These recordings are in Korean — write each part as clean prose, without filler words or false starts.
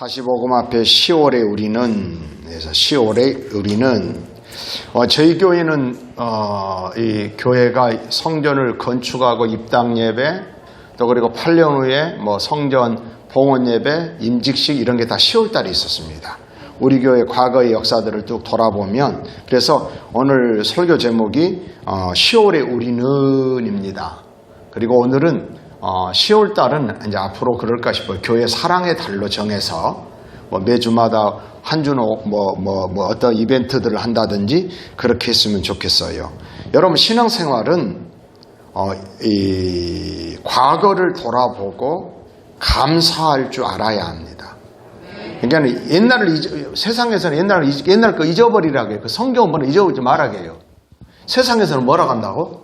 45금 앞에 10월의 우리는, 그래서 10월의 우리는, 저희 교회는, 이 교회가 성전을 건축하고 입당 예배, 또 그리고 8년 후에 성전 봉헌 예배, 임직식 이런 게 다 10월 달에 있었습니다. 우리 교회 과거의 역사들을 쭉 돌아보면, 그래서 오늘 설교 제목이 10월의 우리는입니다. 그리고 오늘은 10월 달은 이제 앞으로 그럴까 싶어요. 교회 사랑의 달로 정해서 매주마다 한 주는 어떤 이벤트들을 한다든지 그렇게 했으면 좋겠어요. 여러분 신앙생활은 이 과거를 돌아보고 감사할 줄 알아야 합니다. 그러니까 세상에서는 옛날 거 잊어버리라고 해요. 그 성경은 잊어버리지 말라고 해요. 세상에서는 뭐라고 한다고?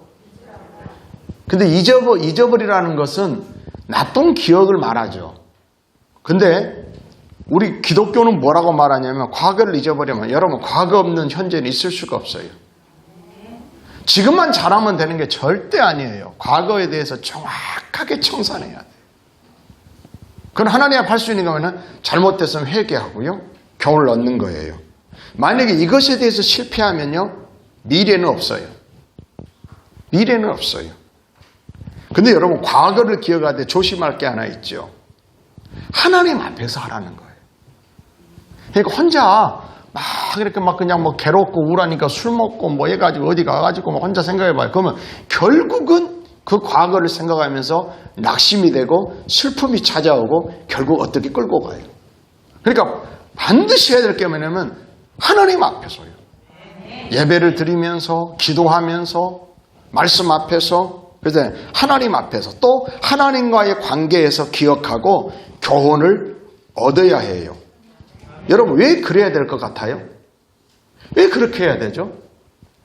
근데 잊어버리라는 것은 나쁜 기억을 말하죠. 근데 우리 기독교는 뭐라고 말하냐면 과거를 잊어버리면 여러분 과거 없는 현재는 있을 수가 없어요. 지금만 잘하면 되는 게 절대 아니에요. 과거에 대해서 정확하게 청산해야 돼요. 그건 하나님 앞에 할 수 있는 거면 잘못됐으면 회개하고요. 교훈을 얻는 거예요. 만약에 이것에 대해서 실패하면요. 미래는 없어요. 미래는 없어요. 근데 여러분 과거를 기억할 때 조심할 게 하나 있죠. 하나님 앞에서 하라는 거예요. 그러니까 혼자 막 이렇게 그냥 괴롭고 우울하니까 술 먹고 해가지고 어디 가가지고 혼자 생각해봐요. 그러면 결국은 그 과거를 생각하면서 낙심이 되고 슬픔이 찾아오고 결국 어떻게 끌고 가요. 그러니까 반드시 해야 될 게 뭐냐면 하나님 앞에서요. 예배를 드리면서 기도하면서 말씀 앞에서 그래서 하나님 앞에서 또 하나님과의 관계에서 기억하고 교훈을 얻어야 해요. 여러분 왜 그래야 될 것 같아요? 왜 그렇게 해야 되죠?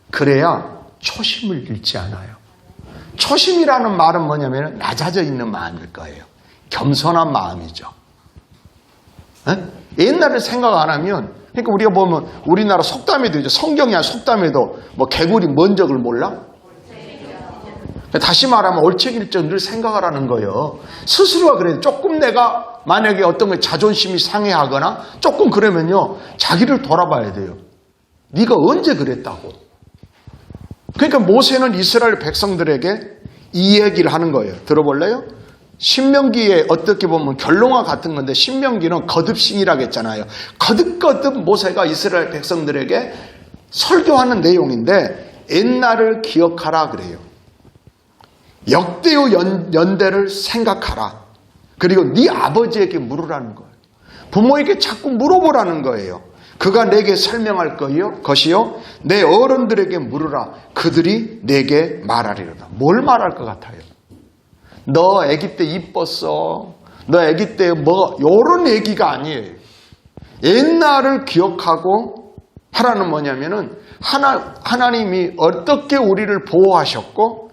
그래야 초심을 잃지 않아요. 초심이라는 말은 뭐냐면 낮아져 있는 마음일 거예요. 겸손한 마음이죠. 옛날을 생각 안 하면 그러니까 우리가 보면 우리나라 속담에도 있죠. 성경이야 속담에도 개구리 먼 적을 몰라? 다시 말하면 올책일적 늘 생각하라는 거예요. 스스로가 그래요. 조금 내가 만약에 어떤 거 자존심이 상해하거나 조금 그러면요. 자기를 돌아봐야 돼요. 네가 언제 그랬다고. 그러니까 모세는 이스라엘 백성들에게 이 얘기를 하는 거예요. 들어볼래요? 신명기에 어떻게 보면 결론과 같은 건데 신명기는 거듭신이라고 했잖아요. 거듭거듭 모세가 이스라엘 백성들에게 설교하는 내용인데 옛날을 기억하라 그래요. 역대의 연대를 생각하라. 그리고 네 아버지에게 물으라는 거예요. 부모에게 자꾸 물어보라는 거예요. 그가 내게 설명할 것이요. 내 어른들에게 물으라. 그들이 내게 말하리로다. 뭘 말할 것 같아요? 너 아기 때 이뻤어. 너 아기 때 이런 얘기가 아니에요. 옛날을 기억하고 하라는 뭐냐면은 하나님이 어떻게 우리를 보호하셨고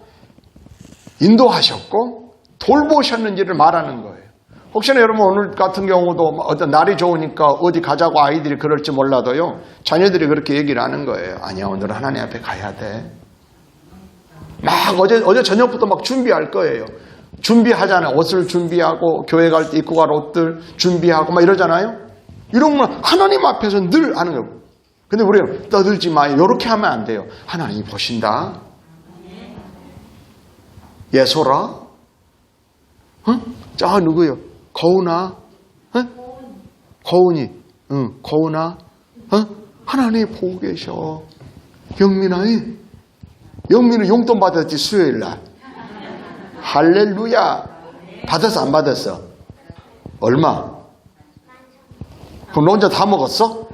인도하셨고 돌보셨는지를 말하는 거예요. 혹시나 여러분 오늘 같은 경우도 어떤 날이 좋으니까 어디 가자고 아이들이 그럴지 몰라도요. 자녀들이 그렇게 얘기를 하는 거예요. 아니야 오늘 하나님 앞에 가야 돼. 어제 저녁부터 준비할 거예요. 준비하잖아요. 옷을 준비하고 교회 갈 때 입고 갈 옷들 준비하고 이러잖아요. 이런 건 하나님 앞에서 늘 하는 거예요. 근데 우리는 떠들지 마요. 이렇게 하면 안 돼요. 하나님이 보신다. 예소라? 저 누구요? 거운아? 거운이? 거운아? 하나님 보고 계셔. 영민은 용돈 받았지 수요일날. 할렐루야. 받았어 안 받았어? 얼마? 그럼 너 혼자 다 먹었어?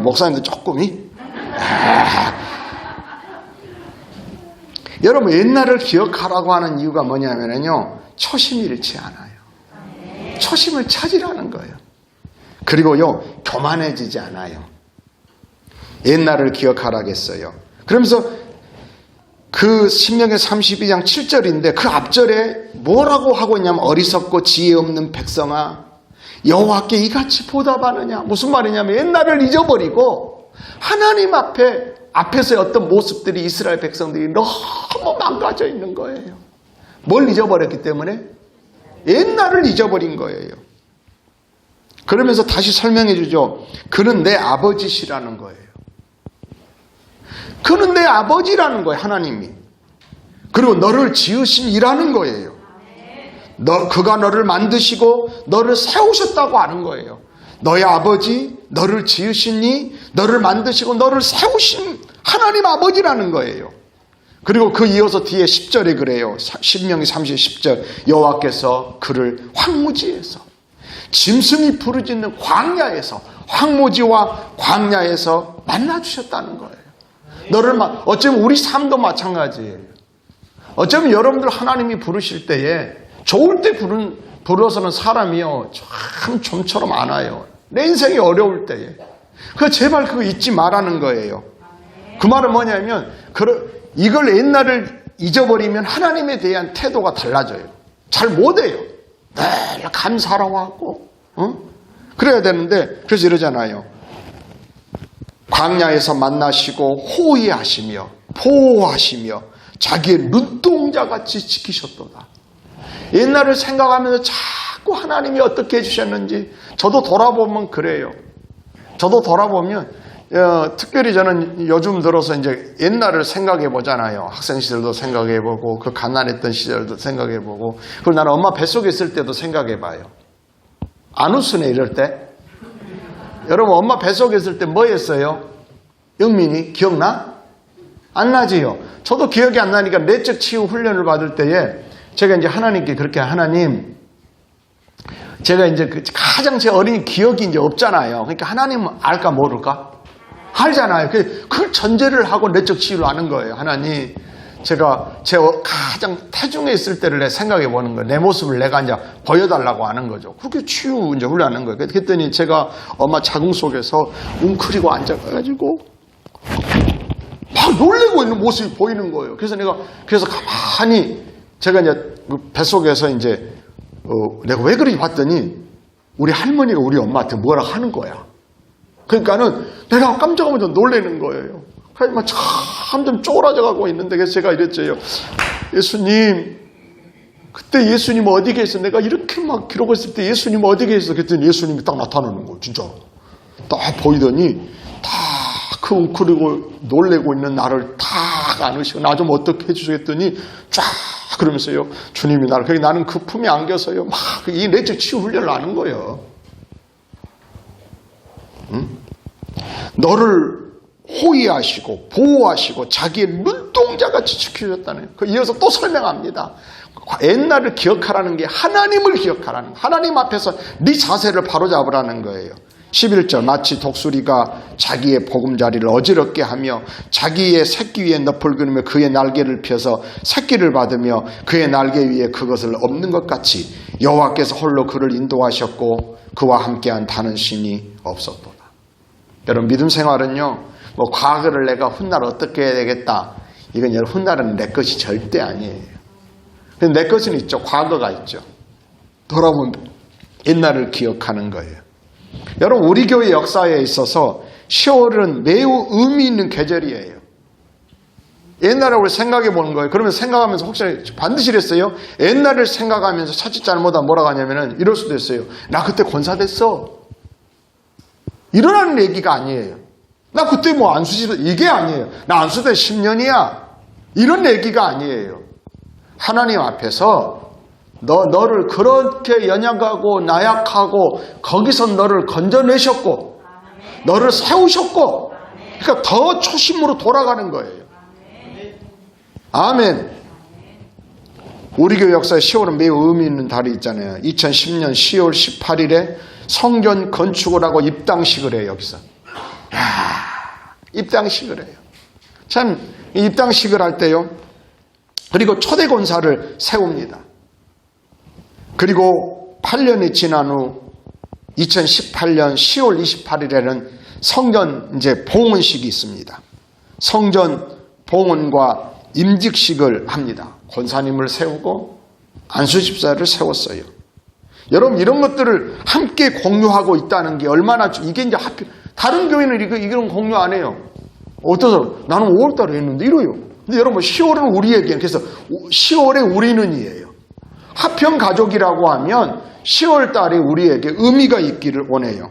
목사님도 조금이? 여러분 옛날을 기억하라고 하는 이유가 뭐냐면요. 초심 잃지 않아요. 초심을 찾으라는 거예요. 그리고요. 교만해지지 않아요. 옛날을 기억하라겠어요. 그러면서 그 신명기 32장 7절인데 그 앞절에 뭐라고 하고 있냐면 어리석고 지혜 없는 백성아 여호와께 이같이 보답하느냐. 무슨 말이냐면 옛날을 잊어버리고 하나님 앞에서의 어떤 모습들이 이스라엘 백성들이 너무 망가져 있는 거예요. 뭘 잊어버렸기 때문에? 옛날을 잊어버린 거예요. 그러면서 다시 설명해 주죠. 그는 내 아버지시라는 거예요. 그는 내 아버지라는 거예요, 하나님이. 그리고 너를 지으신 이라는 거예요. 그가 너를 만드시고 너를 세우셨다고 하는 거예요. 너의 아버지, 너를 지으시니, 너를 만드시고 너를 세우신 하나님 아버지라는 거예요. 그리고 그 이어서 뒤에 10절에 그래요. 신명기 30, 10절. 여호와께서 그를 황무지에서, 짐승이 부르짖는 광야에서, 황무지와 광야에서 만나주셨다는 거예요. 너를 어쩌면 우리 삶도 마찬가지예요. 어쩌면 여러분들 하나님이 부르실 때에 좋을 때 불러서는 사람이요 참 좀처럼 안 와요. 내 인생이 어려울 때에. 제발 그거 잊지 말라는 거예요. 그 말은 뭐냐면 이걸 옛날을 잊어버리면 하나님에 대한 태도가 달라져요. 잘 못해요. 늘 감사라고 하고 그래야 되는데 그래서 이러잖아요. 광야에서 만나시고 호위하시며 보호하시며 자기의 눈동자같이 지키셨도다. 옛날을 생각하면서 자꾸 하나님이 어떻게 해주셨는지 저도 돌아보면 그래요. 저도 돌아보면 특별히 저는 요즘 들어서 이제 옛날을 생각해 보잖아요. 학생 시절도 생각해 보고 그 가난했던 시절도 생각해 보고 그리고 나는 엄마 뱃속에 있을 때도 생각해 봐요. 안 웃으네 이럴 때. 여러분 엄마 뱃속에 있을 때 뭐 했어요? 영민이 기억나? 안 나지요? 저도 기억이 안 나니까 내적 치유 훈련을 받을 때에 제가 이제 하나님께 그렇게 하나님 제가 이제 가장 제 어린 기억이 이제 없잖아요. 그러니까 하나님은 알까 모를까? 알잖아요. 그걸 전제를 하고 내적 치유를 하는 거예요. 하나님 제가 제 가장 태중에 있을 때를 생각해 보는 거예요. 내 모습을 내가 이제 보여달라고 하는 거죠. 그렇게 치유 이제 훈련하는 거예요. 그랬더니 제가 엄마 자궁 속에서 웅크리고 앉아가지고 막 놀래고 있는 모습이 보이는 거예요. 그래서 가만히 제가 이제 뱃속에서 이제 내가 왜 그러지 봤더니 우리 할머니가 우리 엄마한테 뭐라 하는 거야. 그러니까는 내가 깜짝하면서 놀래는 거예요. 하지만 점점 쪼그라져 있는데 그래서 제가 이랬죠. 예수님, 그때 예수님 어디 계셔? 내가 이렇게 막 기록을 했을 때 예수님 어디 계셔? 그랬더니 예수님이 딱 나타나는 거예요. 진짜. 딱 보이더니 다 그 웅크리고 놀래고 있는 나를 딱 안으시고 나 좀 어떻게 해주시겠더니 쫙 그러면서요. 주님이 나는 그 품에 안겨서요. 막 이 내적 치유 훈련을 하는 거예요. 응? 너를 호위하시고 보호하시고 자기의 눈동자같이 지켜줬다는 거예요. 이어서 또 설명합니다. 옛날을 기억하라는 게 하나님을 기억하라는 거예요. 하나님 앞에서 네 자세를 바로잡으라는 거예요. 11절 마치 독수리가 자기의 보금자리를 어지럽게 하며 자기의 새끼 위에 늪을 그리며 그의 날개를 펴서 새끼를 받으며 그의 날개 위에 그것을 엎는 것 같이 여호와께서 홀로 그를 인도하셨고 그와 함께한 다른 신이 없었도다. 여러분 믿음 생활은요 뭐 과거를 내가 훗날 어떻게 해야 되겠다 이건 여러분 훗날은 내 것이 절대 아니에요. 근데 내 것은 있죠. 과거가 있죠. 돌아보면 옛날을 기억하는 거예요. 여러분 우리 교회 역사에 있어서 10월은 매우 의미 있는 계절이에요. 옛날을 우리 생각해 보는 거예요. 그러면 생각하면서 혹시 반드시 이랬어요. 옛날을 생각하면서 자칫 잘못하면 뭐라고 하냐면은 이럴 수도 있어요. 나 그때 권사 됐어. 일어나는 얘기가 아니에요. 나 그때 뭐 안수시도 이게 아니에요. 나 안수대 10년이야. 이런 얘기가 아니에요. 하나님 앞에서 너를 그렇게 연약하고 나약하고 거기서 너를 건져내셨고 너를 세우셨고 그러니까 더 초심으로 돌아가는 거예요. 아멘. 우리 교회 역사에 10월은 매우 의미 있는 달이 있잖아요. 2010년 10월 18일에 성전 건축을 하고 입당식을 해요. 여기서 입당식을 해요. 참 입당식을 할 때요. 그리고 초대 권사를 세웁니다. 그리고 8년이 지난 후 2018년 10월 28일에는 성전 이제 봉헌식이 있습니다. 성전 봉헌과 임직식을 합니다. 권사님을 세우고 안수집사를 세웠어요. 여러분 이런 것들을 함께 공유하고 있다는 게 얼마나 이게 이제 하필 다른 교회는 이런 공유 안 해요. 어떠서 나는 5월달에 했는데 이래요. 근데 여러분 10월은 우리에게 그래서 10월에 우리는이에요. 화평 가족이라고 하면 10월 달에 우리에게 의미가 있기를 원해요.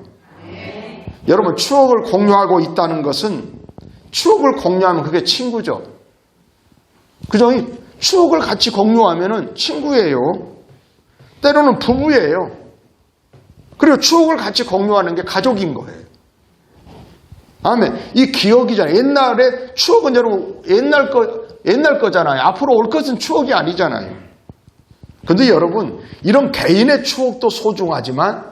여러분, 추억을 공유하고 있다는 것은, 추억을 공유하면 그게 친구죠. 그죠? 추억을 같이 공유하면은 친구예요. 때로는 부부예요. 그리고 추억을 같이 공유하는 게 가족인 거예요. 아멘. 이 기억이잖아요. 옛날에 추억은 여러분 옛날 거잖아요. 앞으로 올 것은 추억이 아니잖아요. 근데 여러분, 이런 개인의 추억도 소중하지만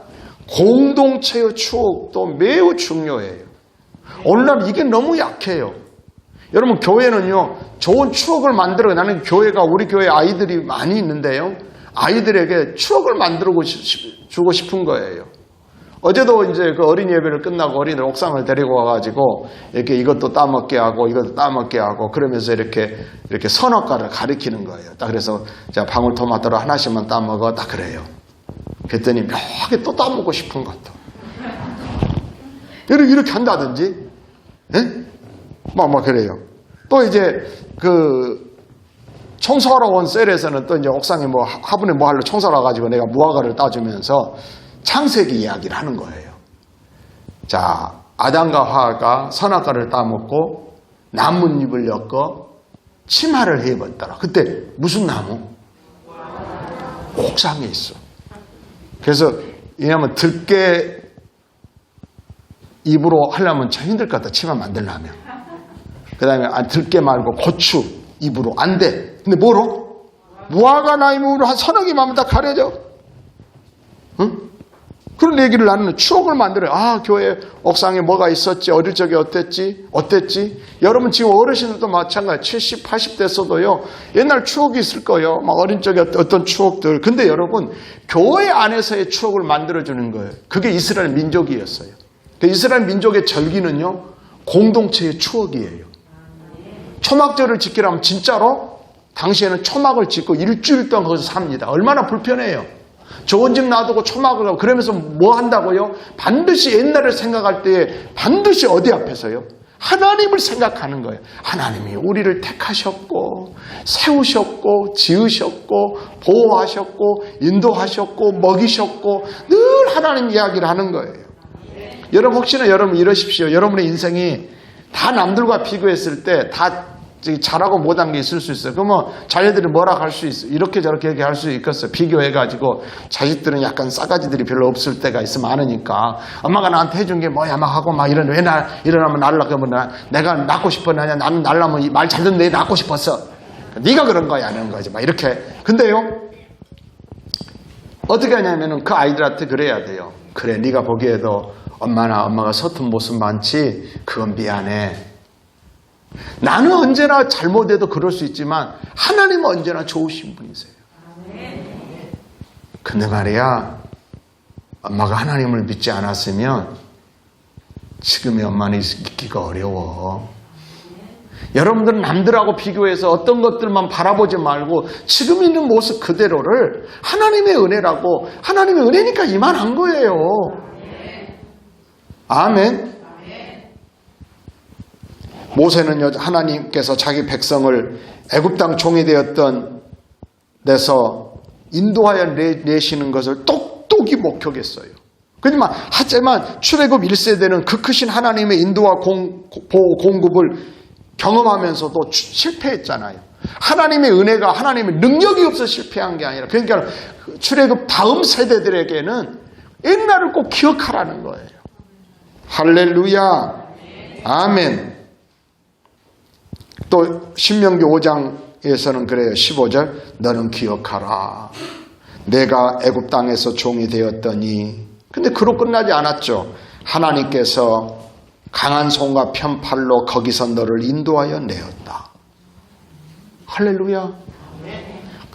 공동체의 추억도 매우 중요해요. 오늘날 이게 너무 약해요. 여러분, 교회는요, 좋은 추억을 만들어, 나는 교회가, 우리 교회 아이들이 많이 있는데요, 아이들에게 추억을 주고 싶은 거예요. 어제도 이제 그 어린이 예배를 끝나고 어린이들 옥상을 데리고 와가지고 이렇게 이것도 따먹게 하고 이것도 따먹게 하고 그러면서 이렇게 선악과를 가리키는 거예요. 딱 그래서 자, 방울토마토를 하나씩만 따먹어. 딱 그래요. 그랬더니 몇 개 또 따먹고 싶은 것 같아. 이렇게 한다든지, 예? 막 그래요. 또 이제 청소하러 온 셀에서는 또 이제 옥상에 화분에 뭐 하려 청소하러 가지고 내가 무화과를 따주면서 창세기 이야기를 하는 거예요. 자, 아담과 하와가 선악과를 따먹고 나뭇잎을 엮어 치마를 해입었더라. 그때 무슨 나무? 옥상에 있어. 그래서 왜냐하면 들깨 잎으로 하려면 참 힘들 것 같다. 치마 만들려면. 그 다음에 들깨 말고 고추 잎으로 안 돼. 근데 뭐로? 무화과 나무로 한 서너 개만 하면 다 가려져. 응? 그런 얘기를 나누는 추억을 만들어요. 아, 교회 옥상에 뭐가 있었지? 어릴 적에 어땠지? 여러분 지금 어르신들도 마찬가지 70, 80 됐어도요. 옛날 추억이 있을 거예요. 막 어린 적에 어떤 추억들. 근데 여러분, 교회 안에서의 추억을 만들어주는 거예요. 그게 이스라엘 민족이었어요. 그 이스라엘 민족의 절기는요, 공동체의 추억이에요. 초막절을 지키려면 진짜로 당시에는 초막을 짓고 일주일 동안 거기서 삽니다. 얼마나 불편해요. 좋은 집 놔두고 초막을 하고 그러면서 뭐 한다고요? 반드시 옛날을 생각할 때에 반드시 어디 앞에서요? 하나님을 생각하는 거예요. 하나님이 우리를 택하셨고 세우셨고 지으셨고 보호하셨고 인도하셨고 먹이셨고 늘 하나님 이야기를 하는 거예요. 여러분 혹시나 여러분 이러십시오. 여러분의 인생이 다 남들과 비교했을 때 다 잘하고 못한 게 있을 수 있어요. 그러면 자녀들이 뭐라 할 수 있어요. 이렇게 저렇게 얘기할 수 있겠어요. 비교해가지고 자식들은 약간 싸가지들이 별로 없을 때가 있어 많으니까 엄마가 나한테 해준 게 뭐야 막 하고 막 이런 왜 일어나면 날라 그러면 내가 낳고 싶었냐 나는 날라면 말 잘 듣는데 낳고 싶었어. 네가 그런 거야 하는 거지 막 이렇게. 근데요 어떻게 하냐면은 그 아이들한테 그래야 돼요. 그래 네가 보기에도 엄마가 서툰 모습 많지 그건 미안해. 나는 언제나 잘못해도 그럴 수 있지만 하나님은 언제나 좋으신 분이세요. 근데 말이야 엄마가 하나님을 믿지 않았으면 지금의 엄마는 있기가 어려워. 여러분들은 남들하고 비교해서 어떤 것들만 바라보지 말고 지금 있는 모습 그대로를 하나님의 은혜라고 하나님의 은혜니까 이만한 거예요. 아멘. 모세는 하나님께서 자기 백성을 애굽 땅 종이 되었던 데서 인도하여 내시는 것을 똑똑히 목격했어요. 하지만 출애굽 1세대는 그 크신 하나님의 인도와 보호 공급을 경험하면서도 실패했잖아요. 하나님의 은혜가 하나님의 능력이 없어 실패한 게 아니라 그러니까 출애굽 다음 세대들에게는 옛날을 꼭 기억하라는 거예요. 할렐루야. 아멘. 또 신명기 5장에서는 그래요. 15절 너는 기억하라. 내가 애굽 땅에서 종이 되었더니 근데 그로 끝나지 않았죠. 하나님께서 강한 손과 편팔로 거기서 너를 인도하여 내었다. 할렐루야.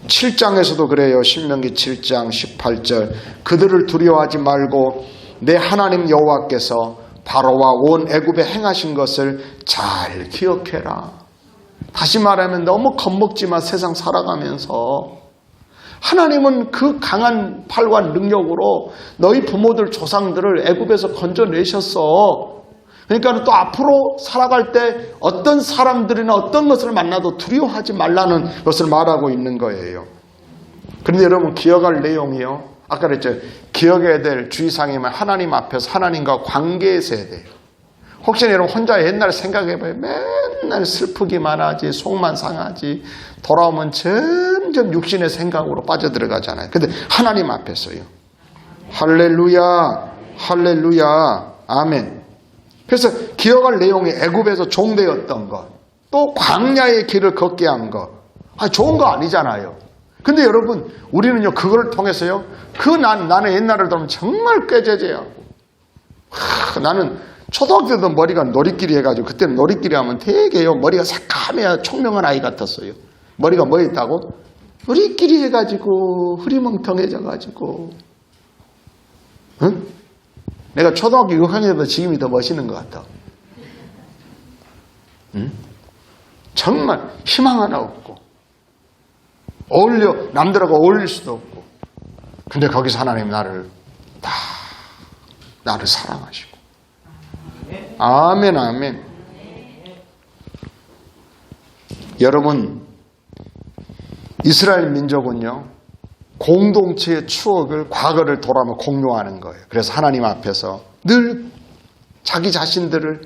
7장에서도 그래요. 신명기 7장 18절 그들을 두려워하지 말고 내 하나님 여호와께서 바로와 온 애굽에 행하신 것을 잘 기억해라. 다시 말하면 너무 겁먹지만 세상 살아가면서 하나님은 그 강한 팔과 능력으로 너희 부모들 조상들을 애굽에서 건져내셨어. 그러니까 또 앞으로 살아갈 때 어떤 사람들이나 어떤 것을 만나도 두려워하지 말라는 것을 말하고 있는 거예요. 그런데 여러분 기억할 내용이요. 아까 그랬죠. 기억해야 될 주의사항이면 하나님 앞에서 하나님과 관계에서 해야 돼요. 혹시 여러분 혼자 옛날 생각해봐요. 맨날 슬프기만 하지, 속만 상하지, 돌아오면 점점 육신의 생각으로 빠져들어가잖아요. 근데 하나님 앞에서요. 할렐루야, 할렐루야, 아멘. 그래서 기억할 내용이 애굽에서 종되었던 것, 또 광야의 길을 걷게 한 것, 좋은 거 아니잖아요. 근데 여러분, 우리는요, 그걸 통해서요, 나는 옛날을 들으면 정말 꾀죄죄하고, 나는 초등학교 때도 머리가 놀이끼리 해가지고, 그때는 놀이끼리 하면 되게요, 머리가 새까매야 총명한 아이 같았어요. 머리가 뭐 했다고? 놀이끼리 해가지고, 흐리멍텅해져가지고, 응? 내가 초등학교 6학년 때도 지금이 더 멋있는 것 같아. 응? 정말 희망 하나 없고, 남들하고 어울릴 수도 없고. 근데 거기서 하나님 나를 사랑하시고. 아멘, 아멘. 여러분, 이스라엘 민족은요, 공동체의 추억을, 과거를 돌아보며 공유하는 거예요. 그래서 하나님 앞에서 늘 자기 자신들을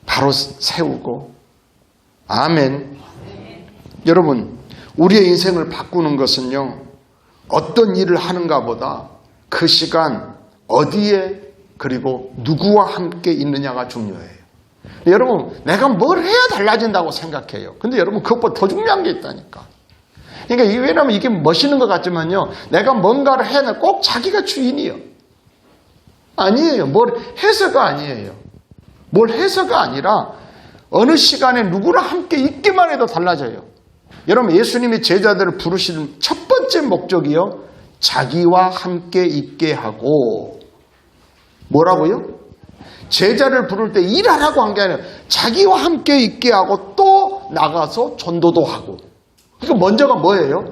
바로 세우고. 아멘. 여러분, 우리의 인생을 바꾸는 것은요, 어떤 일을 하는가 보다 그 시간 어디에 그리고 누구와 함께 있느냐가 중요해요. 여러분, 내가 뭘 해야 달라진다고 생각해요. 근데 여러분, 그것보다 더 중요한 게 있다니까. 그러니까 왜냐하면 이게 멋있는 것 같지만요, 내가 뭔가를 해야 꼭 자기가 주인이요. 아니에요. 뭘 해서가 아니에요. 뭘 해서가 아니라 어느 시간에 누구랑 함께 있기만 해도 달라져요. 여러분, 예수님이 제자들을 부르시는 첫 번째 목적이요, 자기와 함께 있게 하고. 뭐라고요? 제자를 부를 때 일하라고 한 게 아니라 자기와 함께 있게 하고 또 나가서 전도도 하고. 그러니까 먼저가 뭐예요?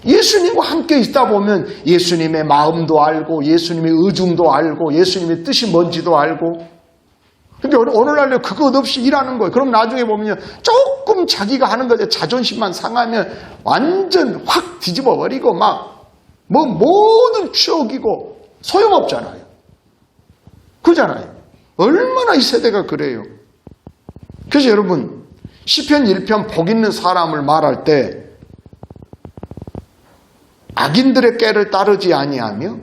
예수님과 함께 있다 보면 예수님의 마음도 알고 예수님의 의중도 알고 예수님의 뜻이 뭔지도 알고. 근데 어느 날에 그것 없이 일하는 거예요. 그럼 나중에 보면 조금 자기가 하는 것에 자존심만 상하면 완전 확 뒤집어 버리고 모든 추억이고 소용없잖아요. 그러잖아요. 얼마나 이 세대가 그래요. 그래서 여러분, 시편 1편 복 있는 사람을 말할 때 악인들의 꾀를 따르지 아니하며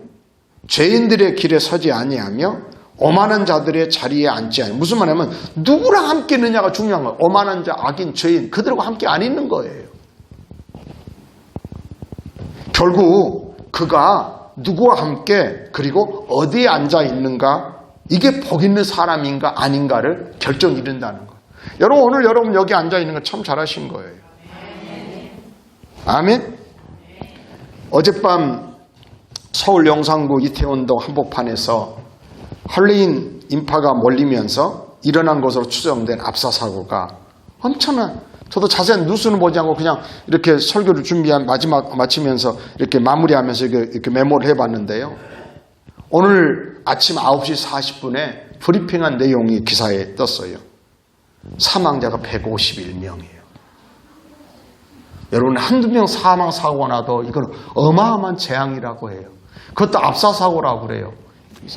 죄인들의 길에 서지 아니하며 오만한 자들의 자리에 앉지 아니하며. 무슨 말이냐면 누구랑 함께 있느냐가 중요한 거예요. 오만한 자, 악인, 죄인, 그들과 함께 안 있는 거예요. 결국 그가 누구와 함께 그리고 어디에 앉아 있는가, 이게 복 있는 사람인가 아닌가를 결정 이른다는 거예요. 여러분, 오늘 여러분 여기 앉아 있는 거 참 잘하신 거예요. 아멘. 어젯밤 서울 용산구 이태원동 한복판에서 할로윈 인파가 몰리면서 일어난 것으로 추정된 압사 사고가 엄청난, 저도 자세한 뉴스는 보지 않고 그냥 이렇게 설교를 마치면서 이렇게 마무리하면서 이렇게 메모를 해봤는데요. 오늘 아침 9시 40분에 브리핑한 내용이 기사에 떴어요. 사망자가 151명이에요. 여러분, 한두 명 사망 사고가 나도 이건 어마어마한 재앙이라고 해요. 그것도 압사사고라고 그래요.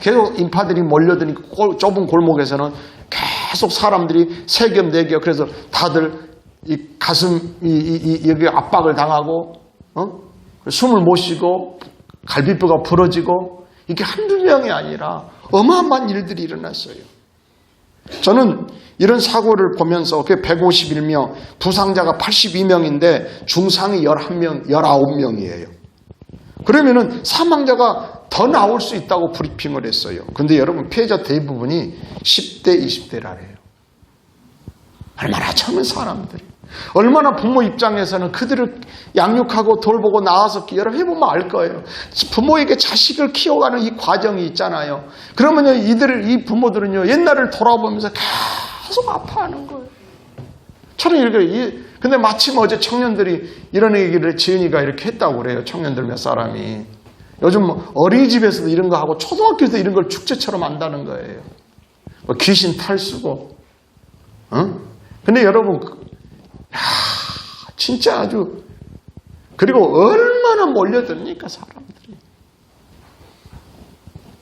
계속 인파들이 몰려드니까 좁은 골목에서는 계속 사람들이 세 겹, 네 겹, 그래서 다들 이 가슴, 여기 압박을 당하고, 숨을 못 쉬고, 갈비뼈가 부러지고, 이게 한두 명이 아니라 어마어마한 일들이 일어났어요. 저는 이런 사고를 보면서 151명, 부상자가 82명인데 중상이 11명, 19명이에요. 그러면은 사망자가 더 나올 수 있다고 브리핑을 했어요. 근데 여러분, 피해자 대부분이 10대, 20대라래요. 얼마나 젊은 사람들이. 얼마나 부모 입장에서는 그들을 양육하고 돌보고 나와서 여러분 해보면 알 거예요. 부모에게 자식을 키워가는 이 과정이 있잖아요. 그러면요, 이 부모들은요, 옛날을 돌아보면서 계속 아파하는 거예요. 저는 이렇게, 근데 마침 어제 청년들이 이런 얘기를 지은이가 이렇게 했다고 그래요. 청년들 몇 사람이. 요즘 어린이집에서도 이런 거 하고 초등학교에서 이런 걸 축제처럼 한다는 거예요. 귀신 탈수고. 근데 여러분, 진짜 아주 그리고 얼마나 몰려듭니까, 사람들이.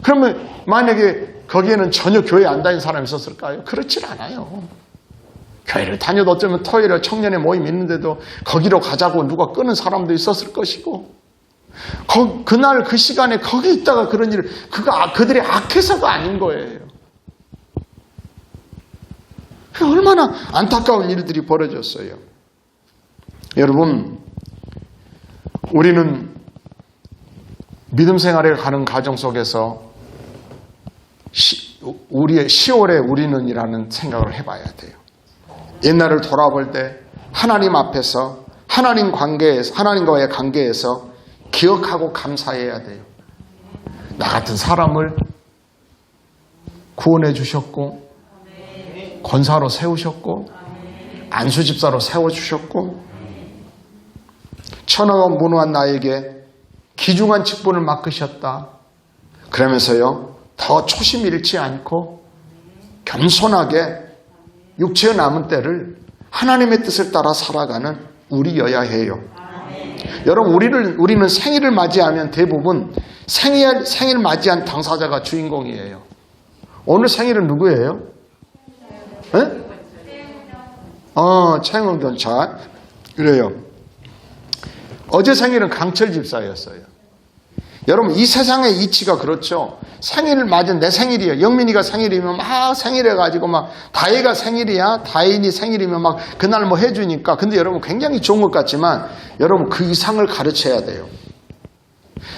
그러면 만약에 거기에는 전혀 교회 안 다니는 사람이 있었을까요? 그렇질 않아요. 교회를 다녀도 어쩌면 토요일에 청년의 모임 있는데도 거기로 가자고 누가 끄는 사람도 있었을 것이고, 그날 그 시간에 거기 있다가 그런 일을, 그들이 악해서가 아닌 거예요. 얼마나 안타까운 일들이 벌어졌어요. 여러분, 우리는 믿음 생활에 가는 과정 속에서 우리의 10월에 우리는 이라는 생각을 해봐야 돼요. 옛날을 돌아볼 때 하나님 앞에서 하나님과의 관계에서 기억하고 감사해야 돼요. 나 같은 사람을 구원해 주셨고, 권사로 세우셨고, 안수집사로 세워주셨고, 천하와 무노한 나에게 귀중한 직분을 맡으셨다. 그러면서요, 더 초심 잃지 않고 겸손하게 육체의 남은 때를 하나님의 뜻을 따라 살아가는 우리여야 해요. 여러분, 우리는 생일을 맞이하면 대부분 생일 맞이한 당사자가 주인공이에요. 오늘 생일은 누구예요? 네? 최영훈 경찰. 그래요. 어제 생일은 강철 집사였어요. 여러분, 이 세상의 이치가 그렇죠. 생일을 맞은 내 생일이에요. 영민이가 생일이면 막 생일해가지고 막 다혜가 생일이야. 다혜인이 생일이면 막 그날 뭐 해주니까. 근데 여러분, 굉장히 좋은 것 같지만 여러분, 그 이상을 가르쳐야 돼요.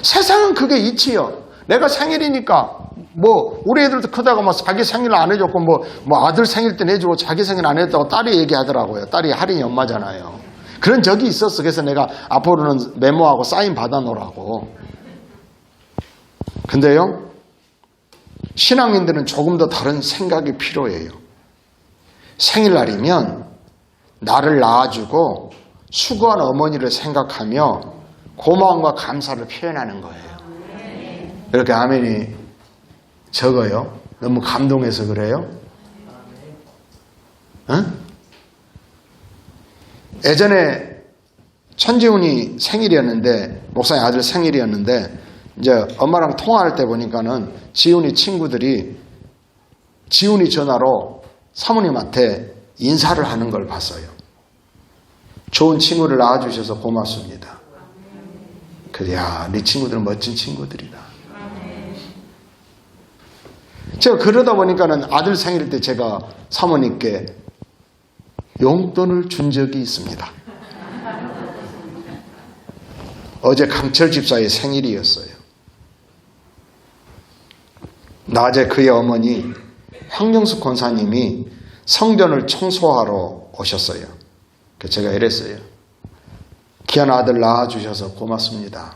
세상은 그게 이치요. 내가 생일이니까 뭐 우리 애들도 크다가 뭐 자기 생일 안 해줬고 뭐 아들 생일 때 내주고 자기 생일 안 했다고 딸이 얘기하더라고요. 딸이 할인이 엄마잖아요. 그런 적이 있었어. 그래서 내가 앞으로는 메모하고 사인 받아놓으라고. 근데요, 신앙인들은 조금 더 다른 생각이 필요해요. 생일날이면 나를 낳아주고 수고한 어머니를 생각하며 고마움과 감사를 표현하는 거예요. 이렇게 아멘이 적어요. 너무 감동해서 그래요? 예전에 천지훈이 생일이었는데, 목사님 아들 생일이었는데, 이제 엄마랑 통화할 때 보니까는 지훈이 친구들이 지훈이 전화로 사모님한테 인사를 하는 걸 봤어요. 좋은 친구를 낳아주셔서 고맙습니다. 그래야 네 친구들은 멋진 친구들이다. 제가 그러다 보니까는 아들 생일 때 제가 사모님께 용돈을 준 적이 있습니다. 어제 강철 집사의 생일이었어요. 낮에 그의 어머니 황영숙 권사님이 성전을 청소하러 오셨어요. 제가 이랬어요. 귀한 아들 낳아주셔서 고맙습니다.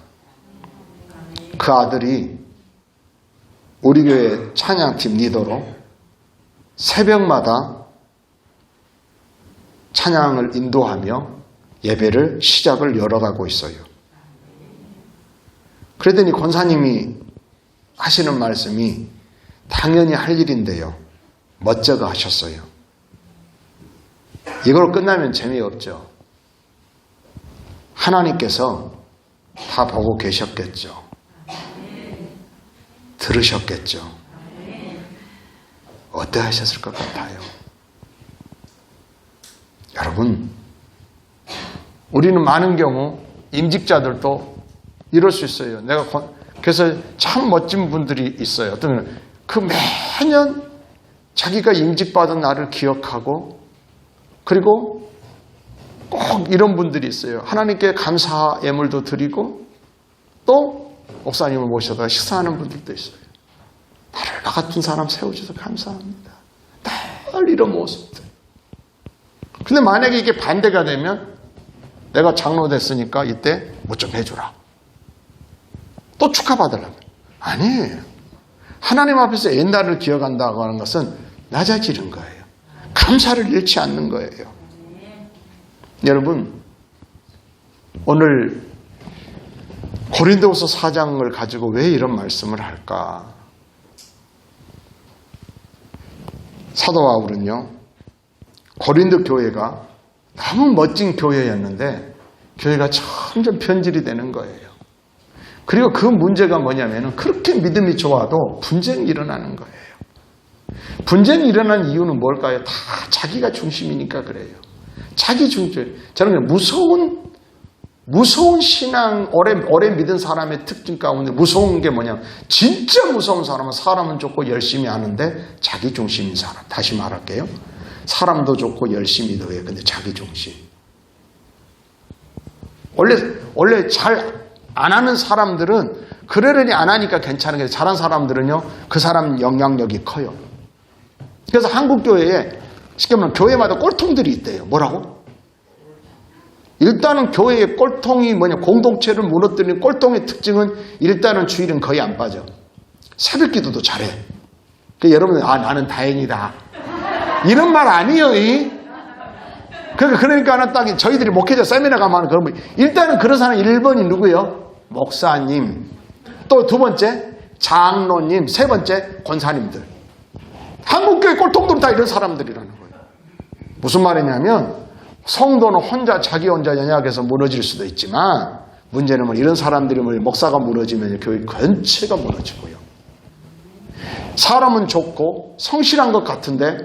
그 아들이 우리 교회 찬양팀 리더로 새벽마다 찬양을 인도하며 예배를 시작을 열어가고 있어요. 그러더니 권사님이 하시는 말씀이 당연히 할 일인데요. 멋져가 하셨어요. 이걸 끝나면 재미없죠. 하나님께서 다 보고 계셨겠죠. 들으셨겠죠. 어때 하셨을 것 같아요. 여러분, 우리는 많은 경우 임직자들도 이럴 수 있어요. 그래서 참 멋진 분들이 있어요. 어떤 그 매년 자기가 임직받은 날을 기억하고, 그리고 꼭 이런 분들이 있어요. 하나님께 감사 예물도 드리고 또 목사님을 모셔다 식사하는 분들도 있어요. 나를 나 같은 사람 세워주셔서 감사합니다. 늘 이런 모습들. 근데 만약에 이게 반대가 되면 내가 장로 됐으니까 이때 뭐 좀 해주라. 또 축하받으려고. 아니에요. 하나님 앞에서 옛날을 기억한다고 하는 것은 낮아지는 거예요. 감사를 잃지 않는 거예요. 여러분, 오늘 고린도후서 4장을 가지고 왜 이런 말씀을 할까? 사도 바울은요, 고린도 교회가 너무 멋진 교회였는데 교회가 점점 변질이 되는 거예요. 그리고 그 문제가 뭐냐면은 그렇게 믿음이 좋아도 분쟁이 일어나는 거예요. 분쟁이 일어난 이유는 뭘까요? 다 자기가 중심이니까 그래요. 자기 중심. 저는 무서운 신앙, 오래 믿은 사람의 특징 가운데 무서운 게 뭐냐. 진짜 무서운 사람은 사람은 좋고 열심히 하는데 자기 중심인 사람. 다시 말할게요. 사람도 좋고 열심히도 해요. 근데 자기 중심. 원래 잘 안 하는 사람들은 그러려니 안 하니까 괜찮은 게 잘한 사람들은요. 그 사람 영향력이 커요. 그래서 한국 교회에 쉽게 말하면 교회마다 꼴통들이 있대요. 뭐라고? 일단은 교회의 꼴통이 뭐냐, 공동체를 무너뜨리는 꼴통의 특징은 일단은 주일은 거의 안 빠져. 새벽 기도도 잘해. 그러니까 여러분, 나는 다행이다. 이런 말 아니에요. 그러니까 하나 딱 저희들이 목회자 세미나 가면 그러면 일단은 그런 사람 1번이 누구예요? 목사님. 또 두 번째 장로님. 세 번째 권사님들. 한국교회 꼴통들은 다 이런 사람들이라는 거예요. 무슨 말이냐면 성도는 자기 혼자 연약해서 무너질 수도 있지만 문제는 이런 사람들이 목사가 무너지면 교회 전체가 무너지고요. 사람은 좋고 성실한 것 같은데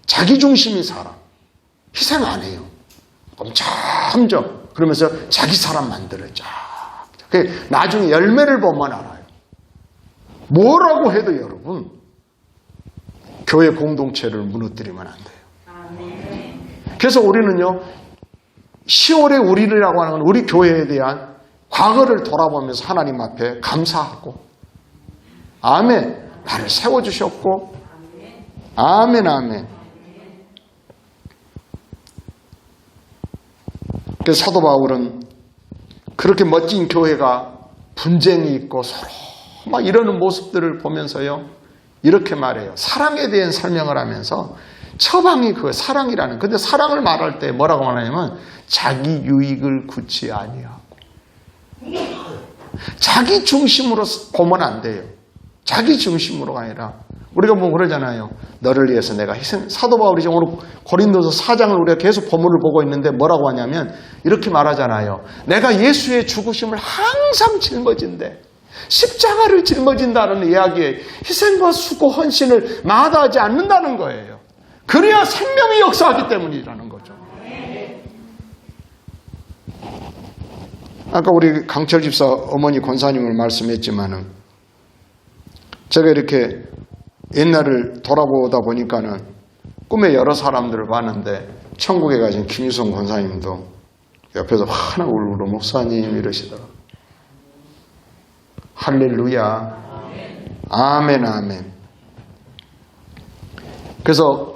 자기 중심인 사람. 희생 안 해요. 점점 그러면서 자기 사람 만들어요. 나중에 열매를 보면 알아요. 뭐라고 해도 여러분 교회 공동체를 무너뜨리면 안 돼요. 그래서 우리는요 10월의 우리라고 하는 건 우리 교회에 대한 과거를 돌아보면서 하나님 앞에 감사하고 아멘. 나를 세워주셨고 아멘 아멘. 그래서 사도 바울은 그렇게 멋진 교회가 분쟁이 있고 서로 막 이러는 모습들을 보면서요 이렇게 말해요. 사랑에 대한 설명을 하면서 처방이 그 사랑이라는. 근데 사랑을 말할 때 뭐라고 말하냐면 자기 유익을 굳이 아니하고 자기 중심으로 보면 안 돼요. 자기 중심으로가 아니라 우리가 뭐 그러잖아요. 너를 위해서 내가 희생. 사도 바울이 오늘 고린도서 4장을 우리가 계속 본문을 보고 있는데 뭐라고 하냐면 이렇게 말하잖아요. 내가 예수의 죽으심을 항상 짊어진대. 십자가를 짊어진다는 이야기에 희생과 수고 헌신을 마다하지 않는다는 거예요. 그래야 생명이 역사하기 때문이라는 거죠. 아까 우리 강철 집사 어머니 권사님을 말씀했지만은 제가 이렇게 옛날을 돌아보다 보니까는 꿈에 여러 사람들을 봤는데 천국에 가신 김유성 권사님도 옆에서 하나 울고 목사님 이러시더라. 할렐루야. 아멘 아멘. 그래서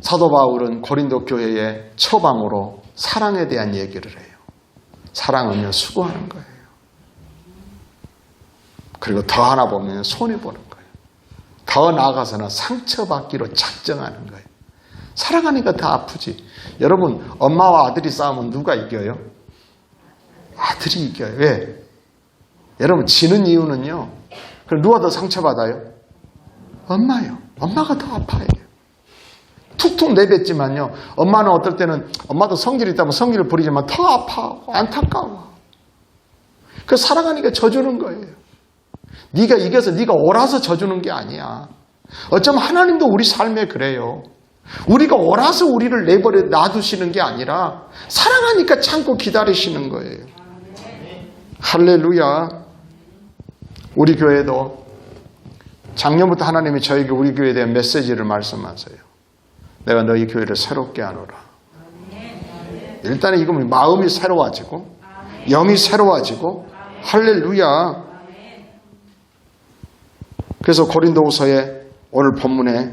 사도 바울은 고린도 교회의 처방으로 사랑에 대한 얘기를 해요. 사랑은요 수고하는 거예요. 그리고 더 하나 보면 손해보는 거예요. 더 나아가서는 상처받기로 작정하는 거예요. 사랑하니까 더 아프지. 여러분 엄마와 아들이 싸우면 누가 이겨요? 아들이 이겨요. 왜? 여러분 지는 이유는요. 그럼 누가 더 상처받아요? 엄마요. 엄마가 더 아파요. 툭툭 내뱉지만요. 엄마는 어떨 때는 엄마도 성질이 있다면 성질을 부리지만 더 아파하고 안타까워. 그 사랑하니까 져주는 거예요. 네가 이겨서 네가 옳아서 져주는 게 아니야. 어쩌면 하나님도 우리 삶에 그래요. 우리가 옳아서 우리를 내버려 놔두시는 게 아니라 사랑하니까 참고 기다리시는 거예요. 할렐루야. 우리 교회도 작년부터 하나님이 저에게 우리 교회에 대한 메시지를 말씀하세요. 내가 너희 교회를 새롭게 하노라. 일단은 이건 마음이 새로워지고 영이 새로워지고 할렐루야. 그래서 고린도후서의 오늘 본문에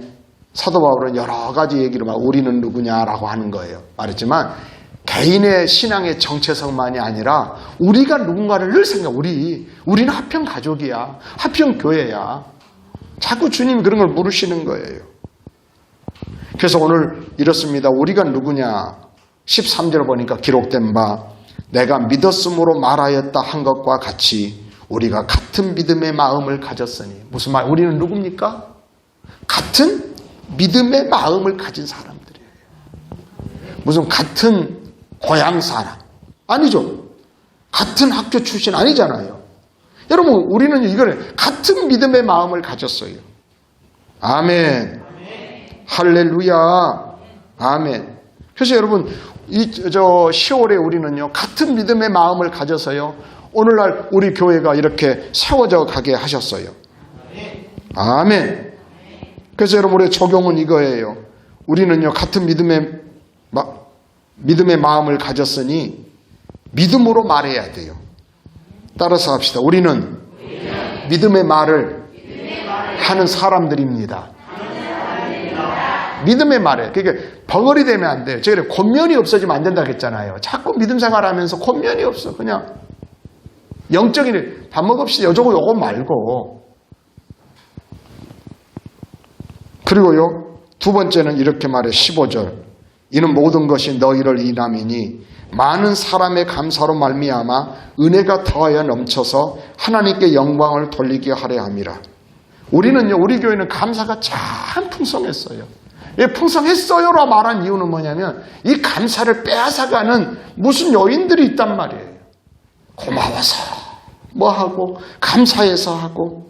사도 바울은 여러 가지 얘기를 막 우리는 누구냐라고 하는 거예요. 말했지만 개인의 신앙의 정체성만이 아니라 우리가 누군가를 늘 우리는 하평 가족이야. 하평 교회야. 자꾸 주님이 그런 걸 물으시는 거예요. 그래서 오늘 이렇습니다. 우리가 누구냐? 13절 보니까 기록된 바 내가 믿었으므로 말하였다 한 것과 같이 우리가 같은 믿음의 마음을 가졌으니. 무슨 말? 우리는 누굽니까? 같은 믿음의 마음을 가진 사람들이에요. 무슨 같은 고향 사람, 아니죠. 같은 학교 출신 아니잖아요. 여러분, 우리는 이거를 같은 믿음의 마음을 가졌어요. 아멘. 할렐루야. 아멘. 그래서 여러분, 10월에 우리는요, 같은 믿음의 마음을 가져서요, 오늘날 우리 교회가 이렇게 세워져 가게 하셨어요. 아멘. 그래서 여러분, 우리의 적용은 이거예요. 우리는요, 같은 믿음의 마음을 가졌으니 믿음으로 말해야 돼요. 따라서 합시다. 우리는 믿음의 말을 하는 사람들입니다. 믿음의 말에. 그러니까 벙어리 되면 안 돼요. 저희가 권면이 없어지면 안 된다고 했잖아요. 자꾸 믿음 생활하면서 권면이 없어. 그냥 영적인 밥 먹읍시다. 요거 말고. 그리고요, 두 번째는 이렇게 말해. 15절. 이는 모든 것이 너희를 인함이니 많은 사람의 감사로 말미암아 은혜가 더하여 넘쳐서 하나님께 영광을 돌리게 하려 함이라. 우리는요, 우리 교회는 감사가 참 풍성했어요. 이 풍성했어요라 말한 이유는 뭐냐면 이 감사를 빼앗아가는 무슨 요인들이 있단 말이에요. 고마워서 뭐하고 감사해서 하고.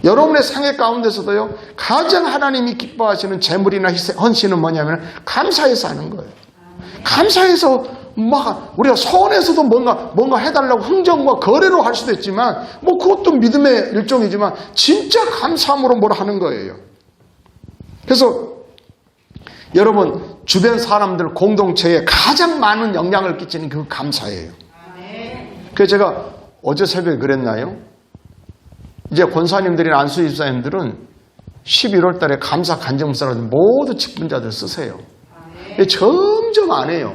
여러분의 생애 가운데서도요, 가장 하나님이 기뻐하시는 재물이나 헌신은 뭐냐면 감사해서 하는 거예요. 감사해서 우리가 서원에서도 뭔가 해달라고 흥정과 거래로 할 수도 있지만 그것도 믿음의 일종이지만 진짜 감사함으로 뭘 하는 거예요. 그래서 여러분, 주변 사람들 공동체에 가장 많은 영향을 끼치는 그 감사예요. 그래서 제가 어제 새벽에 그랬나요? 이제 권사님들이나 안수 집사님들은 11월 달에 감사 간증문서를 모두 직분자들 쓰세요. 점점 안 해요.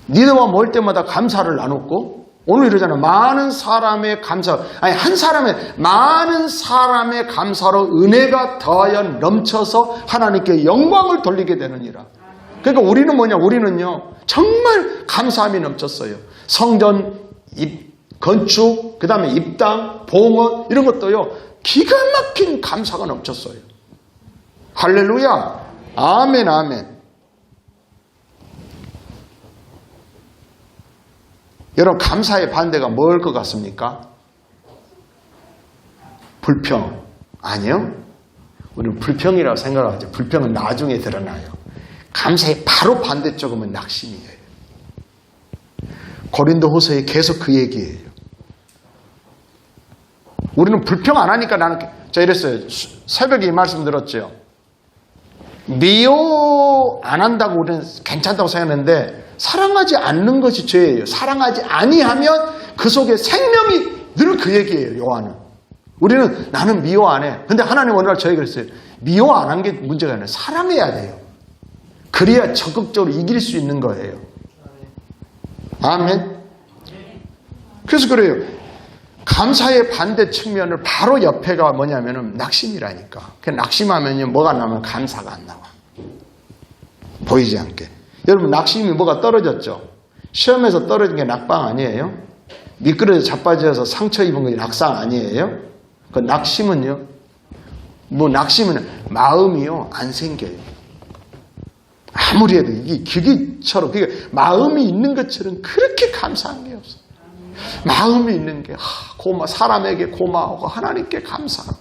니네와 모일 때마다 감사를 나눴고, 오늘 이러잖아요. 많은 사람의 감사, 많은 사람의 감사로 은혜가 더하여 넘쳐서 하나님께 영광을 돌리게 되느니라. 그러니까 우리는 뭐냐? 우리는요, 정말 감사함이 넘쳤어요. 성전 건축, 그 다음에 입당, 봉헌, 이런 것도요, 기가 막힌 감사가 넘쳤어요. 할렐루야. 아멘, 아멘. 여러분, 감사의 반대가 뭘 것 같습니까? 불평. 아니요. 우리는 불평이라고 생각을 하죠. 불평은 나중에 드러나요. 감사의 바로 반대쪽은 낙심이에요. 고린도후서에 계속 그 얘기예요. 우리는 불평 안 하니까 저 이랬어요. 새벽에 이 말씀 들었죠. 미워 안 한다고 우리는 괜찮다고 생각했는데 사랑하지 않는 것이 죄예요. 사랑하지 아니하면 그 속에 생명이 늘 그 얘기예요. 요한은. 우리는 나는 미워 안 해. 근데 하나님 오늘 저에게 그랬어요. 미워 안 한 게 문제가 아니라 사랑해야 돼요. 그래야 적극적으로 이길 수 있는 거예요. 아멘. 그래서 그래요. 감사의 반대 측면을 바로 옆에가 뭐냐면은 낙심이라니까. 그 낙심하면요, 뭐가 나면 감사가 안 나와. 보이지 않게. 여러분, 낙심이 뭐가 떨어졌죠? 시험에서 떨어진 게 낙방 아니에요? 미끄러져 자빠져서 상처 입은 게 낙상 아니에요? 그 낙심은요, 낙심은 마음이요, 안 생겨요. 아무리 해도 이게 기기처럼, 마음이 있는 것처럼 그렇게 감사한 게 없어요. 마음이 있는 게 사람에게 고마워하고 하나님께 감사하고.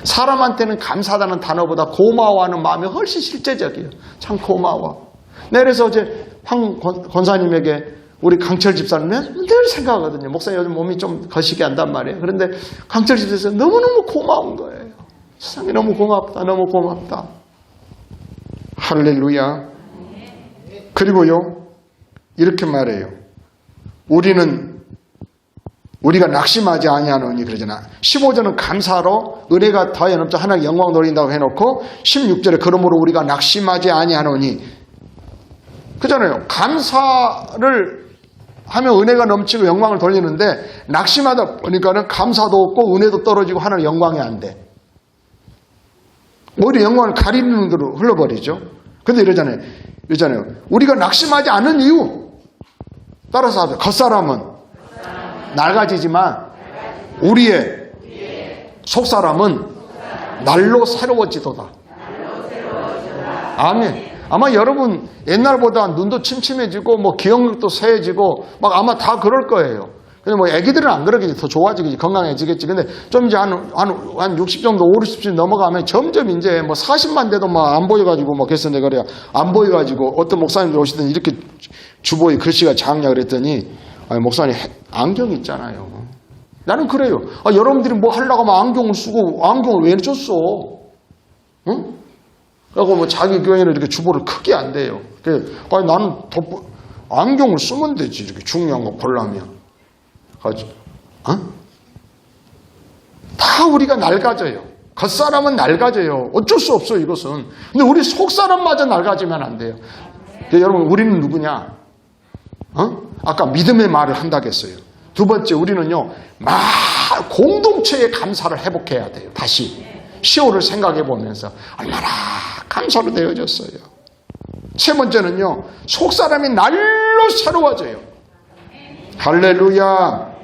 사람한테는 감사하다는 단어보다 고마워하는 마음이 훨씬 실제적이에요. 참 고마워. 그래서 어제 황 권사님에게 우리 강철 집사는 늘 생각하거든요. 목사님 요즘 몸이 좀 거시기 한단 말이에요. 그런데 강철 집사에서 너무너무 고마운 거예요. 세상에 너무 고맙다. 너무 고맙다. 할렐루야. 그리고요, 이렇게 말해요. 우리가 낙심하지 아니하노니 그러잖아. 15절은 감사로 은혜가 더하여 넘쳐 하나님 영광 돌린다고 해놓고 16절에 그러므로 우리가 낙심하지 아니하노니 그잖아요. 감사를 하면 은혜가 넘치고 영광을 돌리는데 낙심하다 보니까는 감사도 없고 은혜도 떨어지고 하나님 영광이 안 돼. 오히려 영광을 가리는 대로 흘러버리죠. 근데 이러잖아요. 우리가 낙심하지 않는 이유. 따라서 하죠. 겉사람은 낡아지지만 우리의 속사람은 날로 새로워지도다. 아멘. 아마 여러분 옛날보다 눈도 침침해지고 뭐 기억력도 쇠해지고 막 아마 다 그럴 거예요. 근데 뭐 애기들은 안 그러겠지. 더 좋아지겠지. 건강해지겠지. 근데 좀 이제 한 60 정도, 5, 60쯤 넘어가면 점점 이제 뭐 40만 돼도 막 안 보여가지고 뭐 그래서 내가 그래야 안 보여가지고 어떤 목사님들 오시더니 이렇게 주보에 글씨가 작냐 그랬더니 아니, 목사님 안경 있잖아요. 나는 그래요. 여러분들이 뭐 하려고 하면 안경을 쓰고 안경을 왜 줬어? 응? 그리고 뭐 자기 교회는 이렇게 주보를 크게 안 돼요. 아니 나는 안경을 쓰면 되지. 이렇게 중요한 거 보려면. 다 우리가 낡아져요. 겉사람은 낡아져요. 어쩔 수 없어요, 이것은. 근데 우리 속사람마저 낡아지면 안 돼요. 여러분, 우리는 누구냐? 아까 믿음의 말을 한다고 했어요. 두 번째, 우리는요, 공동체의 감사를 회복해야 돼요. 다시. 시오를 생각해 보면서 얼마나 감사로 되어졌어요. 세 번째는요, 속사람이 날로 새로워져요. 할렐루야.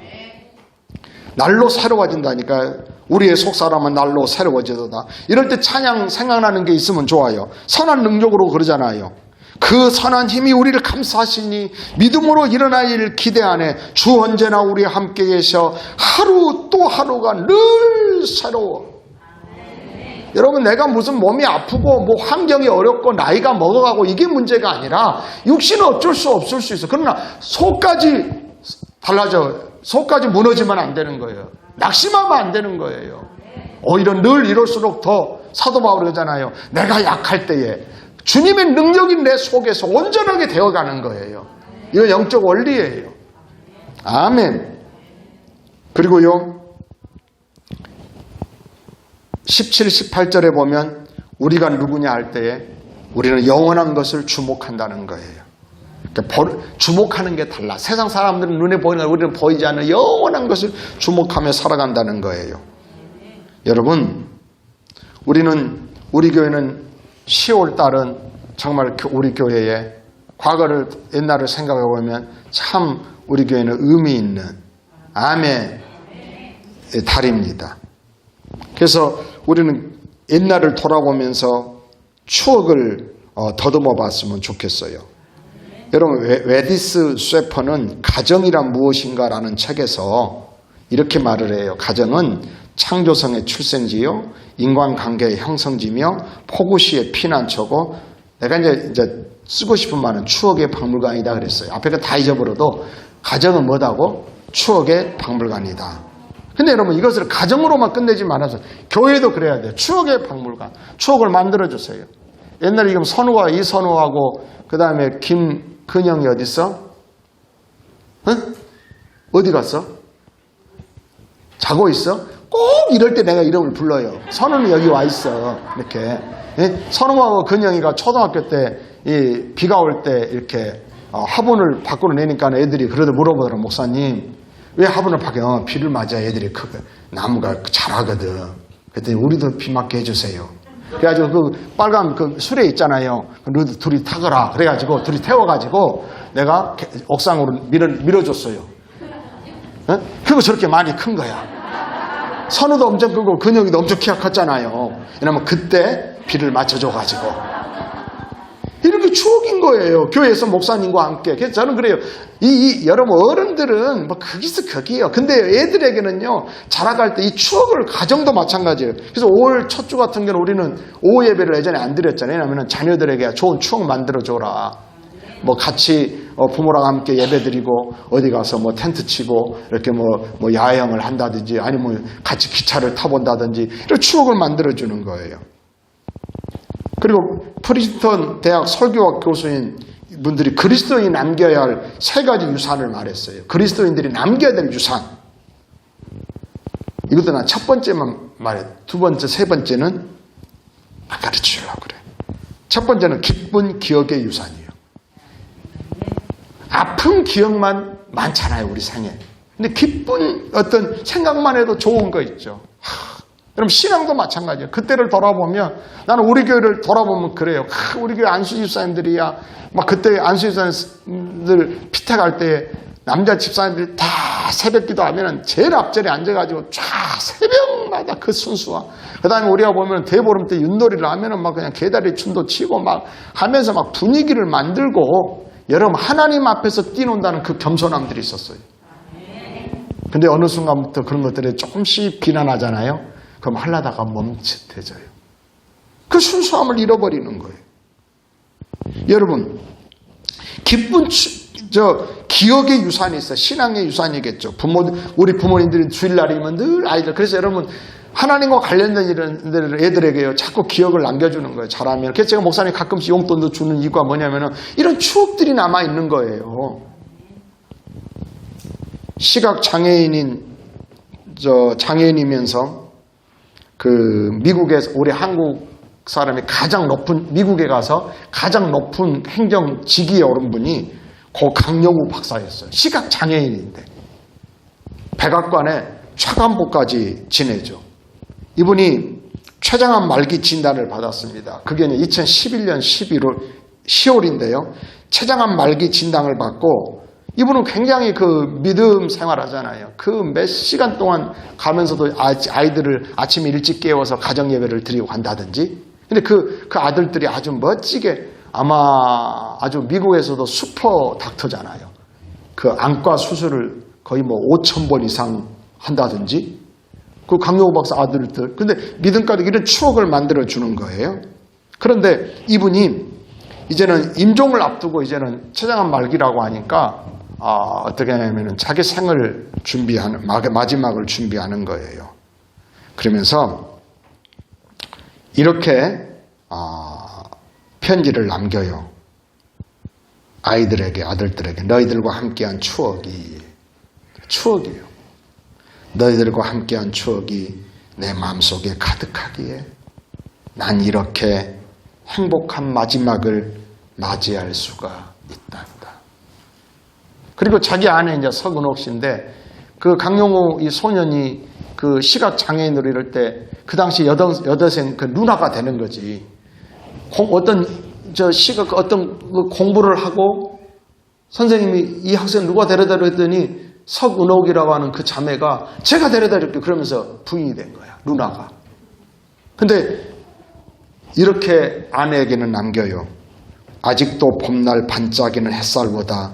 날로 새로워진다니까. 우리의 속사람은 날로 새로워지도다. 이럴 때 찬양 생각나는 게 있으면 좋아요. 선한 능력으로 그러잖아요. 그 선한 힘이 우리를 감싸시니 믿음으로 일어날 일 기대하네. 주 언제나 우리 함께 계셔 하루 또 하루가 늘 새로워. 여러분, 내가 무슨 몸이 아프고 뭐 환경이 어렵고 나이가 먹어가고 이게 문제가 아니라 육신은 어쩔 수 없을 수 있어. 그러나 속까지 달라져. 속까지 무너지면 안 되는 거예요. 낙심하면 안 되는 거예요. 오히려 늘 이럴수록 더 사도 바울이 그러잖아요. 내가 약할 때에 주님의 능력이 내 속에서 온전하게 되어가는 거예요. 이건 영적 원리예요. 아멘. 그리고요 17, 18절에 보면 우리가 누구냐 할 때에 우리는 영원한 것을 주목한다는 거예요. 그러니까 주목하는 게 달라. 세상 사람들은 눈에 보이는 걸 우리는 보이지 않는 영원한 것을 주목하며 살아간다는 거예요. 여러분, 우리 교회는 10월 달은 정말 우리 교회의 과거를 옛날을 생각해 보면 참 우리 교회는 의미 있는 아멘의 달입니다. 그래서 우리는 옛날을 돌아보면서 추억을 더듬어 봤으면 좋겠어요. 여러분, 웨디스 쇠퍼는 가정이란 무엇인가라는 책에서 이렇게 말을 해요. 가정은 창조성의 출생지요, 인간관계의 형성지며 포구시의 피난처고, 내가 이제 쓰고 싶은 말은 추억의 박물관이다 그랬어요. 앞에 거 다 잊어버려도 가정은 뭐다고? 추억의 박물관이다. 근데 여러분, 이것을 가정으로만 끝내지 말아서 교회도 그래야 돼요. 추억의 박물관. 추억을 만들어주세요. 옛날에 지금 선우와 이선우하고 그 다음에 김근영이 어디 있어? 응? 어디 갔어? 자고 있어? 꼭 이럴 때 내가 이름을 불러요. 선우는 여기 와 있어. 이렇게. 선우하고 근영이가 초등학교 때 비가 올 때 이렇게 화분을 밖으로 내니까 애들이 그러다 물어보더라. 목사님, 왜 화분을 밖에 비를 맞아 애들이 나무가 자라거든. 그랬더니 우리도 비 맞게 해주세요. 그래가지고 그 빨간 그 수레 있잖아요. 너희들 둘이 타거라. 그래가지고 둘이 태워가지고 내가 옥상으로 밀어줬어요. 그리고 저렇게 많이 큰 거야. 선우도 엄청 크고 근영이도 엄청 키가 컸잖아요. 왜냐면 그때 비를 맞춰줘가지고. 이렇게 추억인 거예요. 교회에서 목사님과 함께. 그래서 저는 그래요. 여러분 어른들은 뭐 거기서 거기에요. 근데 애들에게는요, 자라갈 때 이 추억을, 가정도 마찬가지예요. 그래서 5월 첫 주 같은 경우는 우리는 오후 예배를 예전에 안 드렸잖아요. 왜냐하면 자녀들에게 좋은 추억 만들어줘라. 뭐 같이 부모랑 함께 예배 드리고 어디 가서 뭐 텐트 치고 이렇게 뭐 야영을 한다든지 아니면 같이 기차를 타본다든지 이런 추억을 만들어주는 거예요. 그리고 프린스턴 대학 설교학 교수인 분들이 그리스도인이 남겨야 할 3가지 유산을 말했어요. 그리스도인들이 남겨야 될 유산. 이것도 난 첫 번째만 말해. 두 번째, 세 번째는 가르치려고 그래. 첫 번째는 기쁜 기억의 유산이에요. 아픈 기억만 많잖아요, 우리 생에. 근데 기쁜 어떤 생각만 해도 좋은 거 있죠. 여러분, 신앙도 마찬가지예요. 그때를 돌아보면, 나는 우리 교회를 돌아보면 그래요. 우리 교회 안수 집사님들이야. 막 그때 안수 집사님들 피택할 때 남자 집사님들이 다 새벽 기도하면 제일 앞자리에 앉아가지고 쫙 새벽마다 그 순수와 그 다음에 우리가 보면 대보름 때 윷놀이를 하면은 막 그냥 개다리 춤도 치고 막 하면서 막 분위기를 만들고 여러분 하나님 앞에서 뛰논다는 그 겸손함들이 있었어요. 근데 어느 순간부터 그런 것들에 조금씩 비난하잖아요. 그럼 하려다가 멈칫해져요. 그 순수함을 잃어버리는 거예요. 여러분 기쁜 기억의 유산이 있어요. 신앙의 유산이겠죠. 우리 부모님들이 주일날이면 늘 아이들. 그래서 여러분 하나님과 관련된 이런 애들에게요 자꾸 기억을 남겨주는 거예요. 잘하면. 그래서 제가 목사님 가끔씩 용돈도 주는 이유가 뭐냐면은 이런 추억들이 남아 있는 거예요. 시각 장애인인 장애인이면서 그 미국에서 우리 한국 사람이 가장 높은 미국에 가서 가장 높은 행정 직위에 오른 분이 고 강영우 박사였어요. 시각 장애인인데 백악관에 차관보까지 지내죠. 이분이 췌장암 말기 진단을 받았습니다. 그게 2011년 10월인데요. 췌장암 말기 진단을 받고 이분은 굉장히 그 믿음 생활하잖아요. 그 몇 시간 동안 가면서도 아이들을 아침에 일찍 깨워서 가정 예배를 드리고 간다든지. 근데 그 아들들이 아주 멋지게 아마 아주 미국에서도 슈퍼 닥터잖아요. 그 안과 수술을 거의 뭐 5,000번 이상 한다든지. 그 강영우 박사 아들들. 근데 믿음 가득 이런 추억을 만들어 주는 거예요. 그런데 이분이 이제는 임종을 앞두고 이제는 췌장암 말기라고 하니까 어떻게 하냐면은 자기 생을 준비하는 마지막을 준비하는 거예요. 그러면서 이렇게 편지를 남겨요. 아이들에게 아들들에게 너희들과 함께한 추억이에요. 너희들과 함께한 추억이 내 마음속에 가득하기에 난 이렇게 행복한 마지막을 맞이할 수가 있단다. 그리고 자기 아내 이제 서근옥 씨인데 그 강용우 이 소년이 그 시각 장애인으로 이럴 때 그 당시 여대생 그 누나가 되는 거지. 어떤 공부를 하고 선생님이 이 학생 누가 데려다려 했더니 석은옥이라고 하는 그 자매가 제가 데려다릴게 그러면서 부인이 된 거야. 누나가. 근데 이렇게 아내에게는 남겨요. 아직도 봄날 반짝이는 햇살보다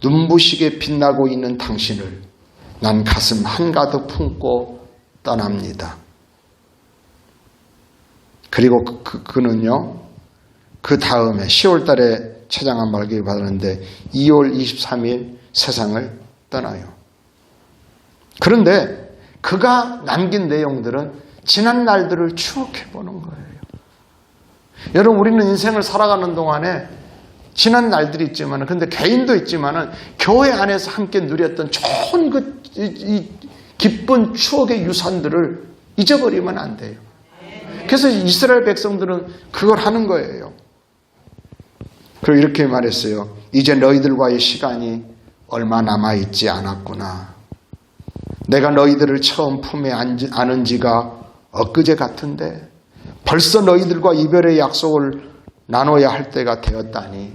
눈부시게 빛나고 있는 당신을 난 가슴 한가득 품고 떠납니다. 그리고 그는요. 그 다음에 10월 달에 췌장암 말기를 받았는데 2월 23일 세상을 떠나요. 그런데 그가 남긴 내용들은 지난 날들을 추억해보는 거예요. 여러분 우리는 인생을 살아가는 동안에 지난 날들이 있지만 근데 개인도 있지만 교회 안에서 함께 누렸던 좋은 이 기쁜 추억의 유산들을 잊어버리면 안 돼요. 그래서 이스라엘 백성들은 그걸 하는 거예요. 그리고 이렇게 말했어요. 이제 너희들과의 시간이 얼마 남아있지 않았구나. 내가 너희들을 처음 품에 안은 지가 엊그제 같은데 벌써 너희들과 이별의 약속을 나눠야 할 때가 되었다니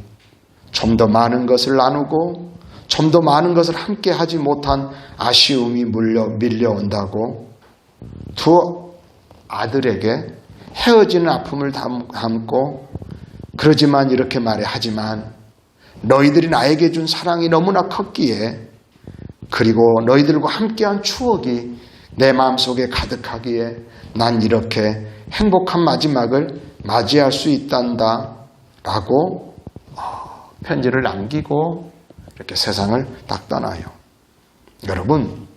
좀 더 많은 것을 나누고 좀 더 많은 것을 함께 하지 못한 아쉬움이 밀려온다고 두 아들에게 헤어지는 아픔을 담고 그러지만 이렇게 말해 하지만 너희들이 나에게 준 사랑이 너무나 컸기에 그리고 너희들과 함께한 추억이 내 마음속에 가득하기에 난 이렇게 행복한 마지막을 맞이할 수 있단다 라고 편지를 남기고 이렇게 세상을 딱 떠나요. 여러분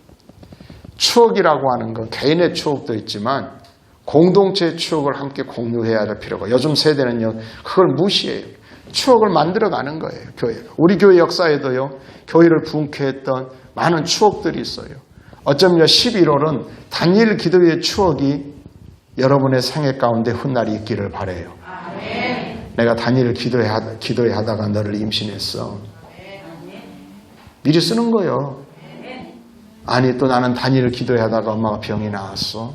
추억이라고 하는 건 개인의 추억도 있지만 공동체의 추억을 함께 공유해야 할 필요가 요즘 세대는요 그걸 무시해요. 추억을 만들어가는 거예요. 교회가. 우리 교회 역사에도요 교회를 부흥케 했던 많은 추억들이 있어요. 어쩌면 11월은 다니엘 기도의 추억이 여러분의 생애 가운데 훗날이 있기를 바라요. 내가 다니엘 기도회 하다가 너를 임신했어. 미리 쓰는 거예요. 아니 또 나는 다니엘 기도회 하다가 엄마가 병이 나왔어.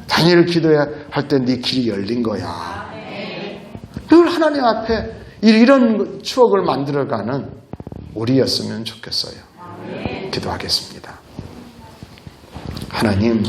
다니엘 기도회 할 때 네 길이 열린 거야. 늘 하나님 앞에 이런 추억을 만들어가는 우리였으면 좋겠어요. 기도하겠습니다. 하나님,